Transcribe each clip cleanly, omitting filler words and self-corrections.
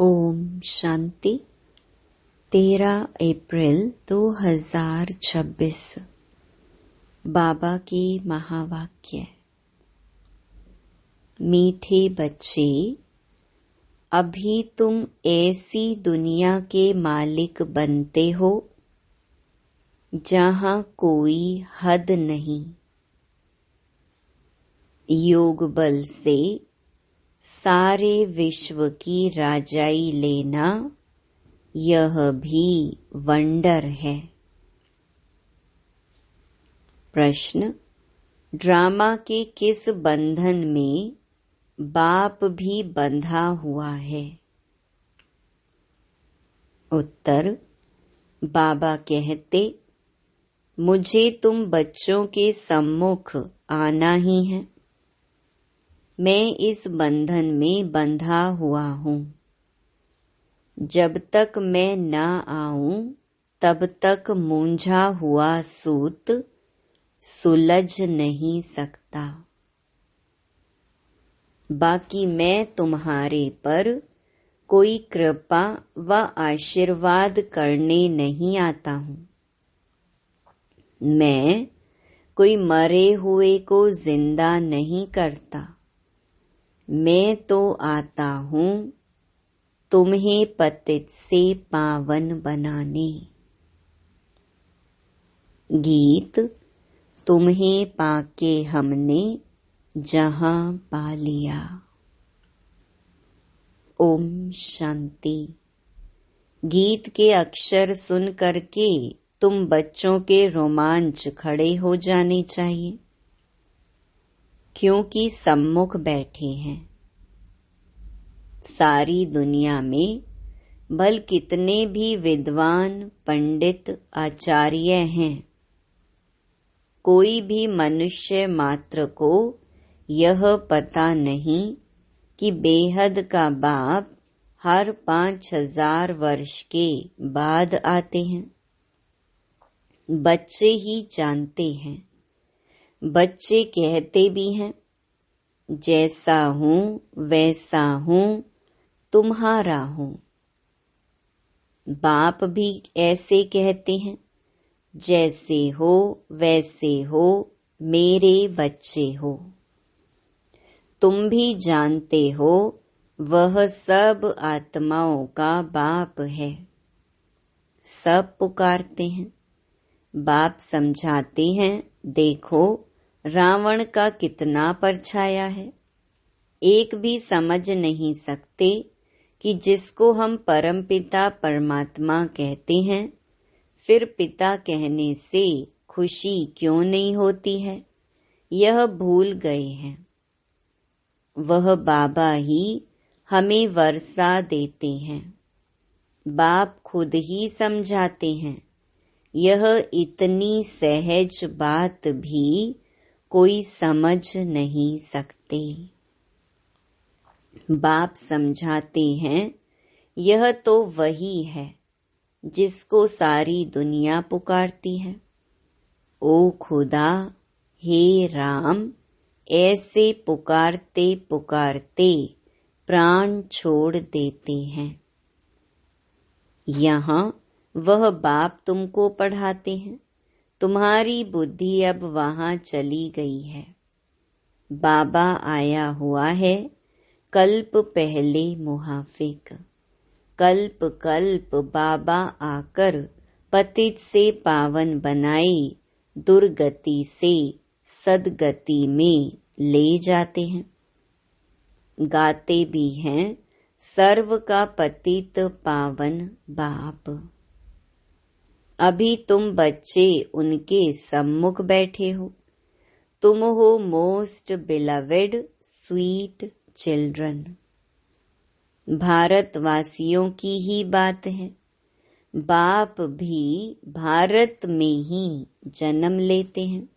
ओम शांति। 13 अप्रैल 2026। बाबा की महावाक्य। मीठे बच्चे, अभी तुम ऐसी दुनिया के मालिक बनते हो जहाँ कोई हद नहीं। योग बल से सारे विश्व की राजाई लेना, यह भी वंडर है। प्रश्न: ड्रामा के किस बंधन में बाप भी बंधा हुआ है? उत्तर: बाबा कहते, मुझे तुम बच्चों के सम्मुख आना ही है। मैं इस बंधन में बंधा हुआ हूँ। जब तक मैं न आऊं तब तक मूंझा हुआ सूत सुलझ नहीं सकता। बाकी मैं तुम्हारे पर कोई कृपा व आशीर्वाद करने नहीं आता हूँ। मैं कोई मरे हुए को जिंदा नहीं करता। मैं तो आता हूँ तुम्हें पतित से पावन बनाने। गीत: तुम्हें पाके हमने जहां पा लिया। ओम शांति। गीत के अक्षर सुन करके तुम बच्चों के रोमांच खड़े हो जाने चाहिए, क्योंकि सम्मुख बैठे हैं। सारी दुनिया में भल कितने भी विद्वान पंडित आचार्य हैं, कोई भी मनुष्य मात्र को यह पता नहीं कि बेहद का बाप हर 5000 वर्ष के बाद आते हैं। बच्चे ही जानते हैं। बच्चे कहते भी हैं, जैसा हूँ वैसा हूँ, तुम्हारा हूँ। बाप भी ऐसे कहते हैं, जैसे हो वैसे हो, मेरे बच्चे हो। तुम भी जानते हो वह सब आत्माओं का बाप है। सब पुकारते हैं। बाप समझाते हैं, देखो रावण का कितना परछाया है। एक भी समझ नहीं सकते कि जिसको हम परमपिता परमात्मा कहते हैं, फिर पिता कहने से खुशी क्यों नहीं होती है, यह भूल गए हैं। वह बाबा ही हमें वर्षा देते हैं। बाप खुद ही समझाते हैं, यह इतनी सहज बात भी कोई समझ नहीं सकते। बाप समझाते हैं, यह तो वही है जिसको सारी दुनिया पुकारती है। ओ खुदा, हे राम, ऐसे पुकारते पुकारते प्राण छोड़ देते हैं। यहाँ वह बाप तुमको पढ़ाते हैं। तुम्हारी बुद्धि अब वहाँ चली गई है। बाबा आया हुआ है कल्प पहले मुहाफिक। कल्प कल्प बाबा आकर पतित से पावन बनाई दुर्गति से सदगति में ले जाते हैं। गाते भी हैं, सर्व का पतित पावन बाप। अभी तुम बच्चे उनके सम्मुख बैठे हो। तुम हो मोस्ट बिलवेड स्वीट चिल्ड्रन। भारतवासियों की ही बात है। बाप भी भारत में ही जन्म लेते हैं।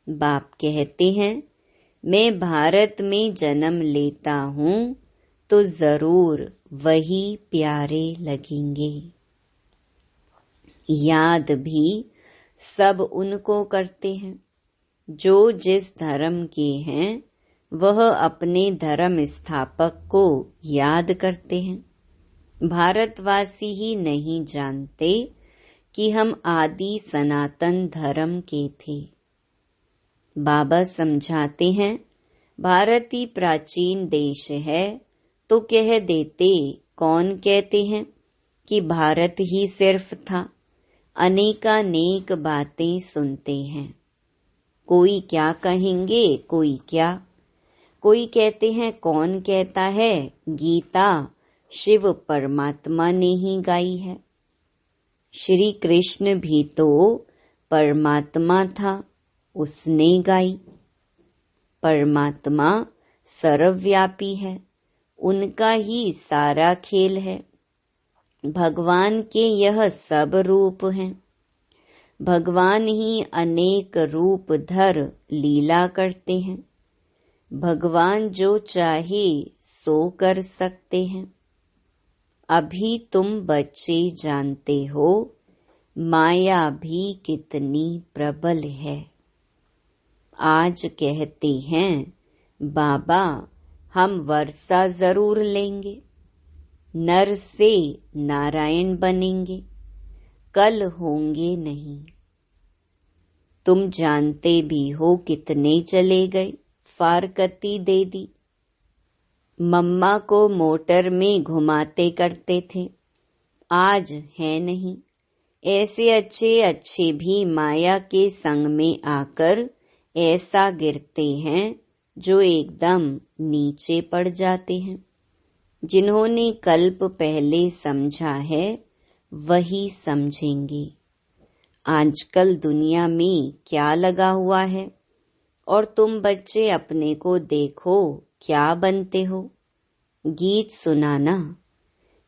बाप कहते हैं, मैं भारत में जन्म लेता हूँ तो जरूर वही प्यारे लगेंगे। याद भी सब उनको करते हैं जो जिस धर्म के हैं। वह अपने धर्म स्थापक को याद करते हैं। भारतवासी ही नहीं जानते कि हम आदि सनातन धर्म के थे। बाबा समझाते हैं, भारत ही प्राचीन देश है तो कह देते, कौन कहते हैं कि भारत ही सिर्फ था। अनेकानेक बातें सुनते हैं, कोई क्या कहेंगे, कोई क्या। कोई कहते हैं, कौन कहता है गीता शिव परमात्मा ने ही गाई है। श्री कृष्ण भी तो परमात्मा था, उसने गाई। परमात्मा सर्वव्यापी है, उनका ही सारा खेल है। भगवान के यह सब रूप हैं। भगवान ही अनेक रूप धर लीला करते हैं। भगवान जो चाहे सो कर सकते हैं। अभी तुम बच्चे जानते हो माया भी कितनी प्रबल है। आज कहते हैं, बाबा हम वर्षा जरूर लेंगे, नर से नारायण बनेंगे, कल होंगे नहीं। तुम जानते भी हो कितने चले गए, फारकती दे दी। मम्मा को मोटर में घुमाते करते थे, आज है नहीं। ऐसे अच्छे अच्छे भी माया के संग में आकर ऐसा गिरते हैं जो एकदम नीचे पड़ जाते हैं। जिन्होंने कल्प पहले समझा है वही समझेंगे। आजकल दुनिया में क्या लगा हुआ है, और तुम बच्चे अपने को देखो क्या बनते हो। गीत सुनाना,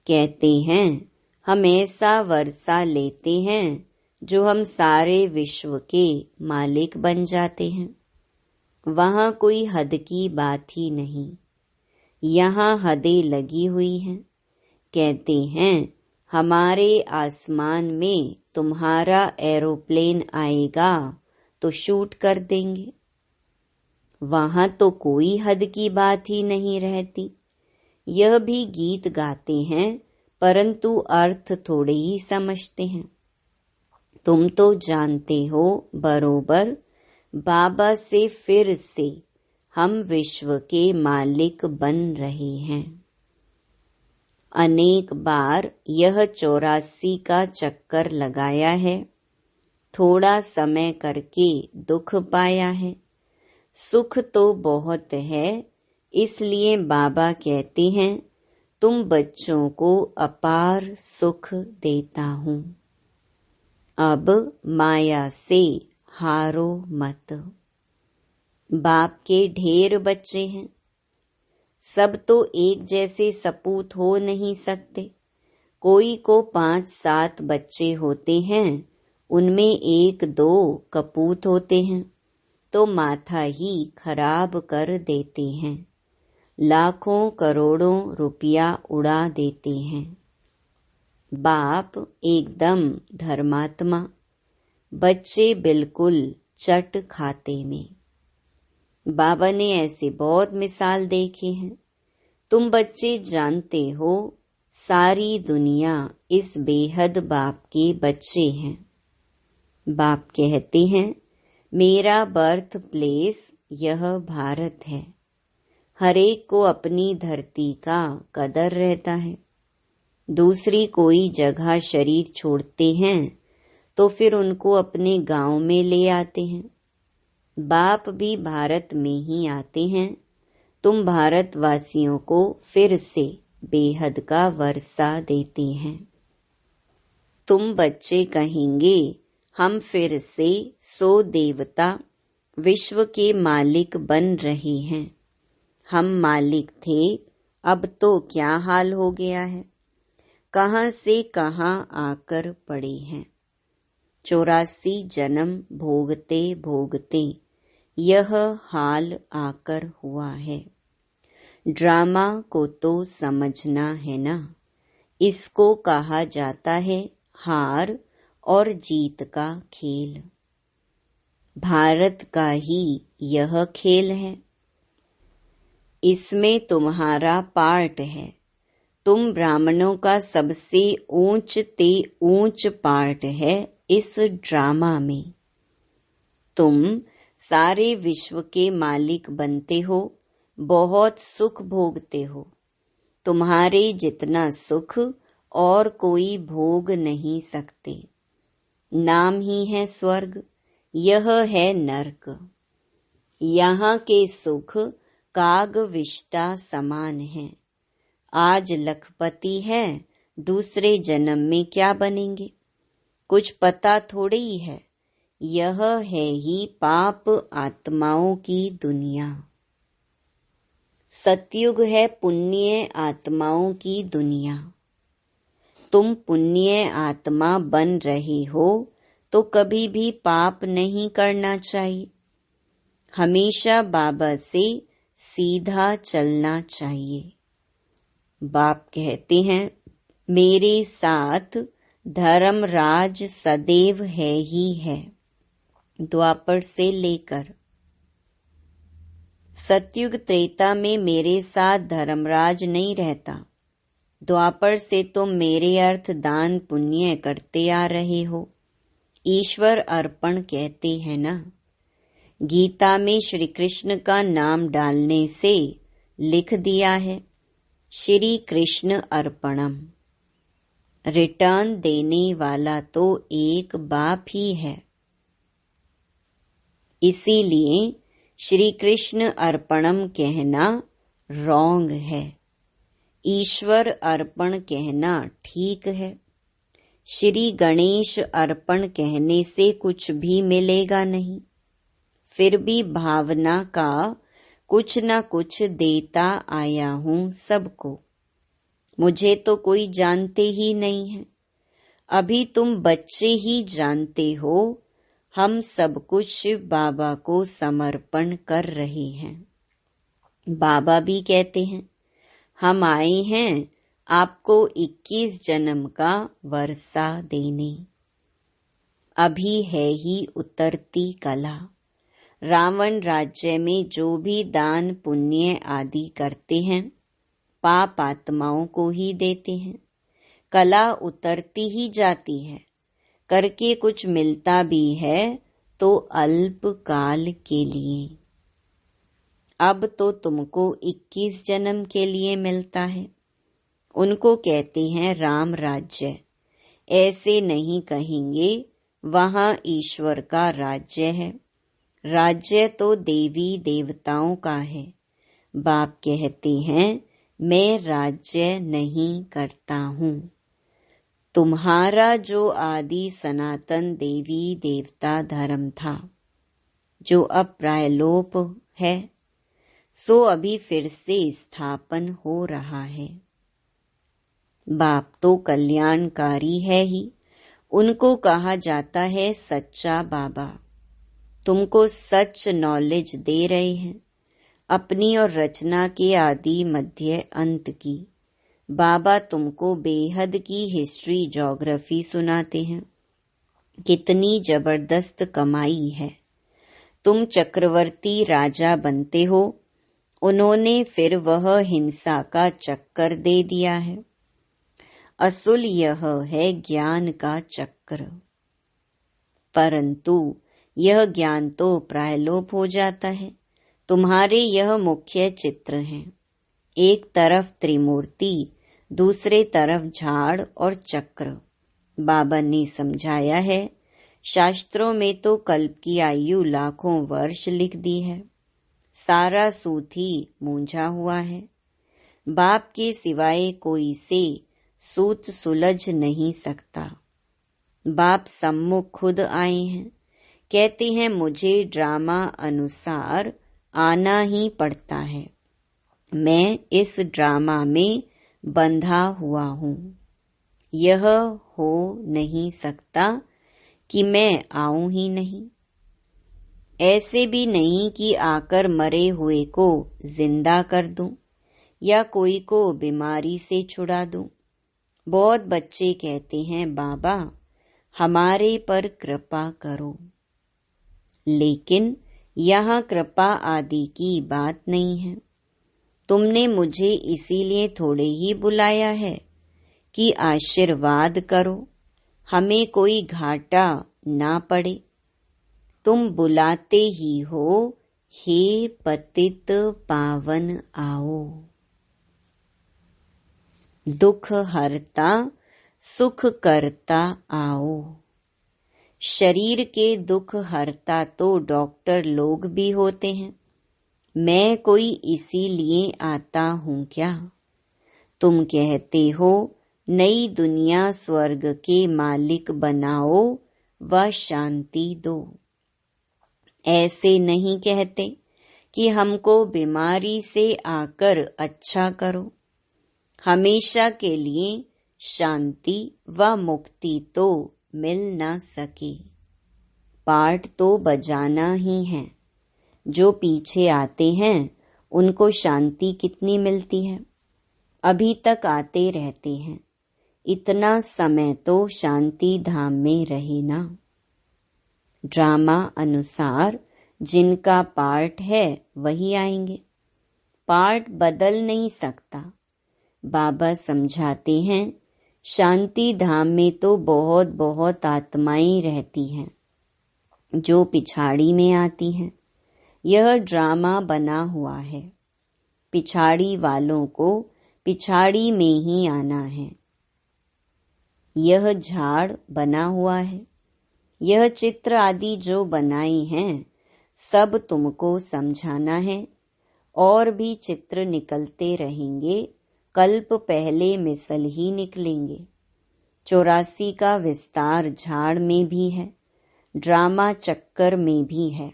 कहते हैं हम ऐसा वर्षा लेते हैं जो हम सारे विश्व के मालिक बन जाते हैं। वहाँ कोई हद की बात ही नहीं, यहाँ हदें लगी हुई हैं। कहते हैं हमारे आसमान में तुम्हारा एरोप्लेन आएगा तो शूट कर देंगे। वहाँ तो कोई हद की बात ही नहीं रहती। यह भी गीत गाते हैं परंतु अर्थ थोड़े ही समझते हैं। तुम तो जानते हो बरोबर, बाबा से फिर से हम विश्व के मालिक बन रहे हैं। अनेक बार यह 84 का चक्कर लगाया है। थोड़ा समय करके दुख पाया है। सुख तो बहुत है, इसलिए बाबा कहते हैं तुम बच्चों को अपार सुख देता हूँ। अब माया से हारो मत। बाप के ढेर बच्चे हैं, सब तो एक जैसे सपूत हो नहीं सकते। कोई को 5-7 बच्चे होते हैं, उनमें 1-2 कपूत होते हैं तो माथा ही खराब कर देते हैं, लाखों करोड़ों रुपया उड़ा देते हैं। बाप एकदम धर्मात्मा, बच्चे बिल्कुल चट खाते में। बाबा ने ऐसे बहुत मिसाल देखे हैं। तुम बच्चे जानते हो सारी दुनिया इस बेहद बाप के बच्चे हैं। बाप कहते हैं मेरा बर्थ प्लेस यह भारत है। हरेक को अपनी धरती का कदर रहता है। दूसरी कोई जगह शरीर छोड़ते हैं तो फिर उनको अपने गांव में ले आते हैं। बाप भी भारत में ही आते हैं। तुम भारतवासियों को फिर से बेहद का वर्षा देते हैं। तुम बच्चे कहेंगे हम फिर से 100 देवता विश्व के मालिक बन रहे हैं। हम मालिक थे, अब तो क्या हाल हो गया है, कहाँ से कहाँ आकर पड़े हैं। 84 जन्म भोगते भोगते यह हाल आकर हुआ है। ड्रामा को तो समझना है ना। इसको कहा जाता है हार और जीत का खेल। भारत का ही यह खेल है। इसमें तुम्हारा पार्ट है। तुम ब्राह्मणों का सबसे ऊंच ते ऊंच पार्ट है इस ड्रामा में। तुम सारे विश्व के मालिक बनते हो, बहुत सुख भोगते हो। तुम्हारे जितना सुख और कोई भोग नहीं सकते। नाम ही है स्वर्ग, यह है नरक। यहाँ के सुख काग विष्टा समान है। आज लखपति है, दूसरे जन्म में क्या बनेंगे कुछ पता थोड़ी ही है। यह है ही पाप आत्माओं की दुनिया। सतयुग है पुण्य आत्माओं की दुनिया। तुम पुण्य आत्मा बन रहे हो तो कभी भी पाप नहीं करना चाहिए। हमेशा बाबा से सीधा चलना चाहिए। बाप कहते हैं, मेरे साथ धर्मराज सदैव है ही है। द्वापर से लेकर सतयुग त्रेता में मेरे साथ धर्मराज नहीं रहता। द्वापर से तुम मेरे अर्थ दान पुण्य करते आ रहे हो। ईश्वर अर्पण कहते हैं ना। गीता में श्री कृष्ण का नाम डालने से लिख दिया है, श्री कृष्ण अर्पणम। रिटर्न देने वाला तो एक बाप ही है। इसीलिए श्री कृष्ण अर्पणम कहना रॉन्ग है। ईश्वर अर्पण कहना ठीक है। श्री गणेश अर्पण कहने से कुछ भी मिलेगा नहीं। फिर भी भावना का कुछ न कुछ देता आया हूँ सबको। मुझे तो कोई जानते ही नहीं है। अभी तुम बच्चे ही जानते हो। हम सब कुछ शिव बाबा को समर्पण कर रहे हैं। बाबा भी कहते हैं, हम आए हैं आपको 21 जन्म का वर्षा देने। अभी है ही उतरती कला। रावण राज्य में जो भी दान पुण्य आदि करते हैं, पाप आत्माओं को ही देते हैं। कला उतरती ही जाती है। करके कुछ मिलता भी है तो अल्प काल के लिए। अब तो तुमको 21 जन्म के लिए मिलता है। उनको कहते हैं राम राज्य। ऐसे नहीं कहेंगे, वहाँ ईश्वर का राज्य है। राज्य तो देवी देवताओं का है। बाप कहते हैं, मैं राज्य नहीं करता हूँ। तुम्हारा जो आदि सनातन देवी देवता धर्म था, जो अब प्रायलोप है, सो अभी फिर से स्थापन हो रहा है। बाप तो कल्याणकारी है ही। उनको कहा जाता है सच्चा बाबा। तुमको सच नॉलेज दे रहे हैं, अपनी और रचना के आदि मध्य अंत की। बाबा तुमको बेहद की हिस्ट्री ज्योग्राफी सुनाते हैं। कितनी जबरदस्त कमाई है। तुम चक्रवर्ती राजा बनते हो, उन्होंने फिर वह हिंसा का चक्कर दे दिया है। असूल यह है ज्ञान का चक्र। परंतु यह ज्ञान तो प्रायलोप हो जाता है। तुम्हारे यह मुख्य चित्र हैं। एक तरफ त्रिमूर्ति, दूसरे तरफ झाड़ और चक्र। बाबा ने समझाया है, शास्त्रों में तो कल्प की आयु लाखों वर्ष लिख दी है। सारा सूत ही मूंझा हुआ है। बाप के सिवाय कोई से सूत सुलझ नहीं सकता। बाप सम्मुख खुद आए हैं। कहते हैं, मुझे ड्रामा अनुसार आना ही पड़ता है। मैं इस ड्रामा में बंधा हुआ हूँ। यह हो नहीं सकता कि मैं आऊं ही नहीं। ऐसे भी नहीं कि आकर मरे हुए को जिंदा कर दूं या कोई को बीमारी से छुड़ा दूं। बहुत बच्चे कहते हैं, बाबा हमारे पर कृपा करो। लेकिन यहाँ कृपा आदि की बात नहीं है। तुमने मुझे इसीलिए थोड़े ही बुलाया है कि आशीर्वाद करो, हमें कोई घाटा ना पड़े। तुम बुलाते ही हो, हे पतित पावन आओ। दुख हरता सुख करता आओ। शरीर के दुख हरता तो डॉक्टर लोग भी होते हैं, मैं कोई इसीलिए आता हूँ क्या? तुम कहते हो नई दुनिया स्वर्ग के मालिक बनाओ व शांति दो। ऐसे नहीं कहते कि हमको बीमारी से आकर अच्छा करो। हमेशा के लिए शांति व मुक्ति तो मिल ना सके। पाठ तो बजाना ही है। जो पीछे आते हैं उनको शांति कितनी मिलती है? अभी तक आते रहते हैं, इतना समय तो शांति धाम में रहे ना। ड्रामा अनुसार जिनका पार्ट है वही आएंगे। पार्ट बदल नहीं सकता। बाबा समझाते हैं शांति धाम में तो बहुत बहुत आत्माएं रहती हैं जो पिछाड़ी में आती हैं। यह ड्रामा बना हुआ है। पिछाड़ी वालों को पिछाड़ी में ही आना है। यह झाड़ बना हुआ है। यह चित्र आदि जो बनाई हैं सब तुमको समझाना है। और भी चित्र निकलते रहेंगे। कल्प पहले मिसल ही निकलेंगे। 84 का विस्तार झाड़ में भी है, ड्रामा चक्कर में भी है।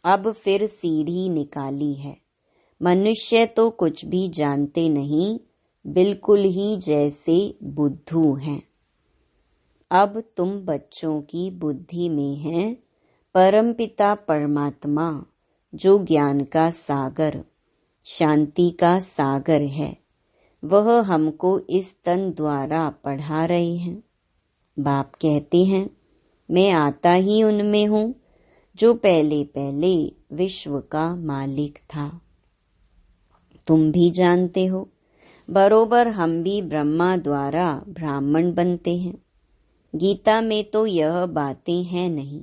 अब फिर सीढ़ी निकाली है। मनुष्य तो कुछ भी जानते नहीं, बिल्कुल ही जैसे बुद्धू हैं। अब तुम बच्चों की बुद्धि में हैं। परमपिता परमात्मा जो ज्ञान का सागर, शांति का सागर है, वह हमको इस तन द्वारा पढ़ा रहे हैं। बाप कहते हैं मैं आता ही उनमें हूँ जो पहले पहले विश्व का मालिक था। तुम भी जानते हो बरोबर हम भी ब्रह्मा द्वारा ब्राह्मण बनते हैं। गीता में तो यह बातें हैं नहीं।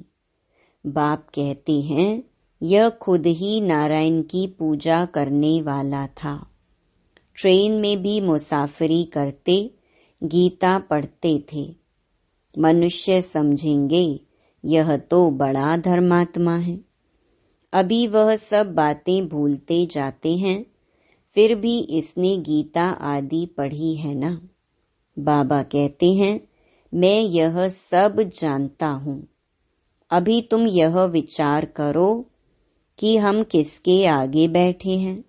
बाप कहते हैं यह खुद ही नारायण की पूजा करने वाला था। ट्रेन में भी मुसाफिरी करते गीता पढ़ते थे। मनुष्य समझेंगे यह तो बड़ा धर्मात्मा है। अभी वह सब बातें भूलते जाते हैं। फिर भी इसने गीता आदि पढ़ी है ना। बाबा कहते हैं मैं यह सब जानता हूँ। अभी तुम यह विचार करो कि हम किसके आगे बैठे हैं,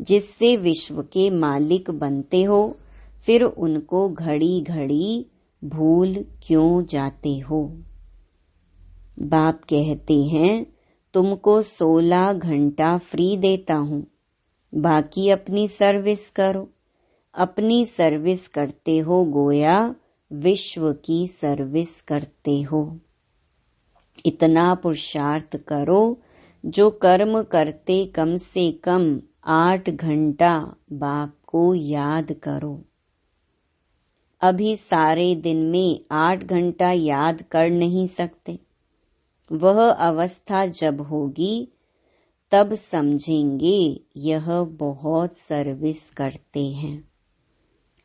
जिससे विश्व के मालिक बनते हो, फिर उनको घड़ी घड़ी भूल क्यों जाते हो। बाप कहते हैं तुमको 16 घंटा फ्री देता हूँ, बाकी अपनी सर्विस करो। अपनी सर्विस करते हो गोया विश्व की सर्विस करते हो। इतना पुरुषार्थ करो जो कर्म करते कम से कम 8 घंटा बाप को याद करो। अभी सारे दिन में 8 घंटा याद कर नहीं सकते। वह अवस्था जब होगी तब समझेंगे यह बहुत सर्विस करते हैं।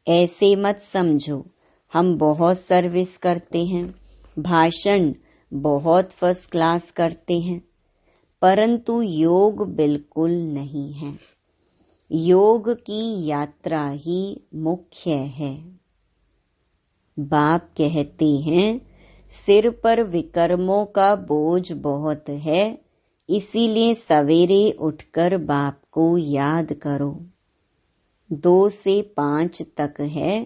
ऐसे मत समझो हम बहुत सर्विस करते हैं, भाषण बहुत फर्स्ट क्लास करते हैं, परंतु योग बिल्कुल नहीं है। योग की यात्रा ही मुख्य है। बाप कहते हैं सिर पर विकर्मों का बोझ बहुत है, इसीलिए सवेरे उठकर बाप को याद करो। 2 से 5 तक है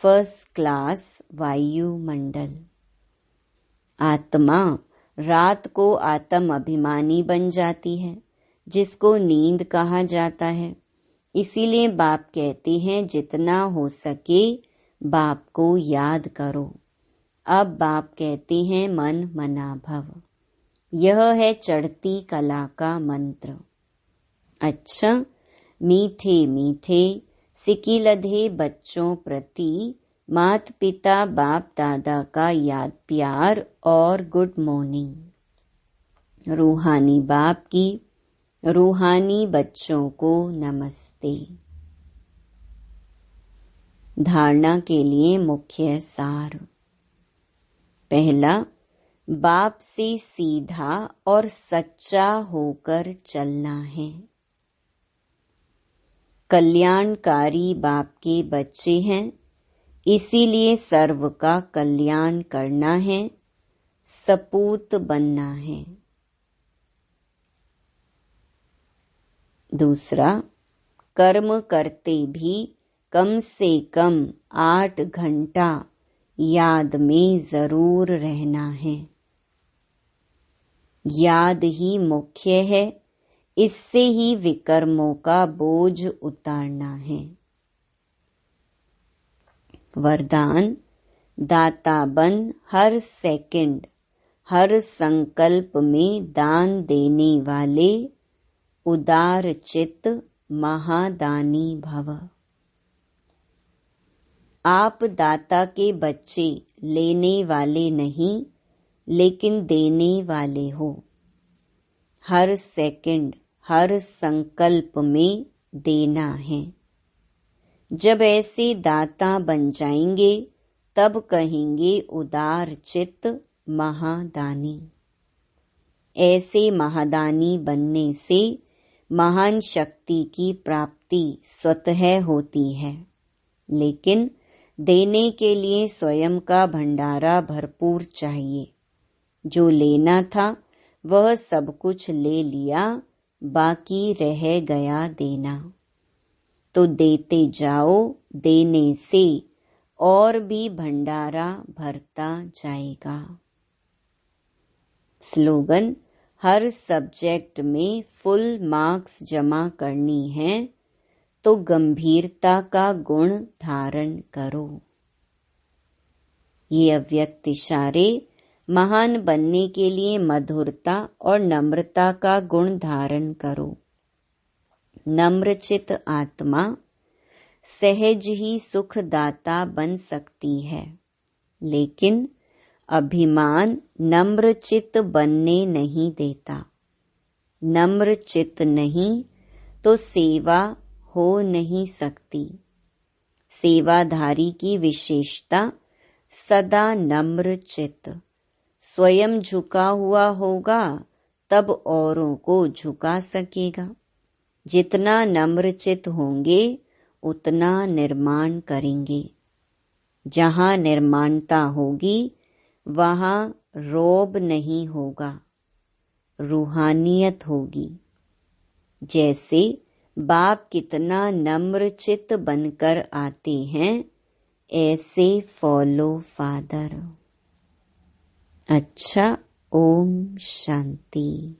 फर्स्ट क्लास वायुमंडल। आत्मा रात को आत्म अभिमानी बन जाती है, जिसको नींद कहा जाता है। इसीलिए बाप कहते हैं जितना हो सके बाप को याद करो। अब बाप कहते हैं मन मना भव। यह है चढ़ती कला का मंत्र। अच्छा, मीठे मीठे सिकिलधे बच्चों प्रति माता पिता बाप दादा का याद प्यार और गुड मॉर्निंग। रूहानी बाप की रूहानी बच्चों को नमस्ते। धारणा के लिए मुख्य सार। पहला, बाप से सीधा और सच्चा होकर चलना है। कल्याणकारी बाप के बच्चे हैं, इसीलिए सर्व का कल्याण करना है, सपूत बनना है। दूसरा, कर्म करते भी कम से कम 8 घंटा याद में जरूर रहना है। याद ही मुख्य है, इससे ही विकर्मों का बोझ उतारना है। वरदान, दाता बन हर सेकंड हर संकल्प में दान देने वाले उदार चित्त महादानी भव। आप दाता के बच्चे लेने वाले नहीं, लेकिन देने वाले हो। हर सेकंड हर संकल्प में देना है। जब ऐसे दाता बन जाएंगे तब कहेंगे उदार चित्त महादानी। ऐसे महादानी बनने से महान शक्ति की प्राप्ति स्वतः होती है, लेकिन देने के लिए स्वयं का भंडारा भरपूर चाहिए। जो लेना था वह सब कुछ ले लिया, बाकी रह गया देना। तो देते जाओ, देने से और भी भंडारा भरता जाएगा। स्लोगन, हर सब्जेक्ट में फुल मार्क्स जमा करनी है तो गंभीरता का गुण धारण करो। ये अव्यक्त इशारे महान बनने के लिए मधुरता और नम्रता का गुण धारण करो। नम्रचित आत्मा सहज ही सुखदाता बन सकती है, लेकिन अभिमान नम्रचित बनने नहीं देता। नम्रचित नहीं तो सेवा हो नहीं सकती। सेवाधारी की विशेषता सदा नम्र चित्त। स्वयं झुका हुआ होगा तब औरों को झुका सकेगा। जितना नम्र चित्त होंगे उतना निर्माण करेंगे। जहाँ निर्माणता होगी वहाँ रोब नहीं होगा, रूहानियत होगी। जैसे बाप कितना नम्रचित्त बनकर आते हैं, ऐसे फॉलो फादर। अच्छा, ओम शांति।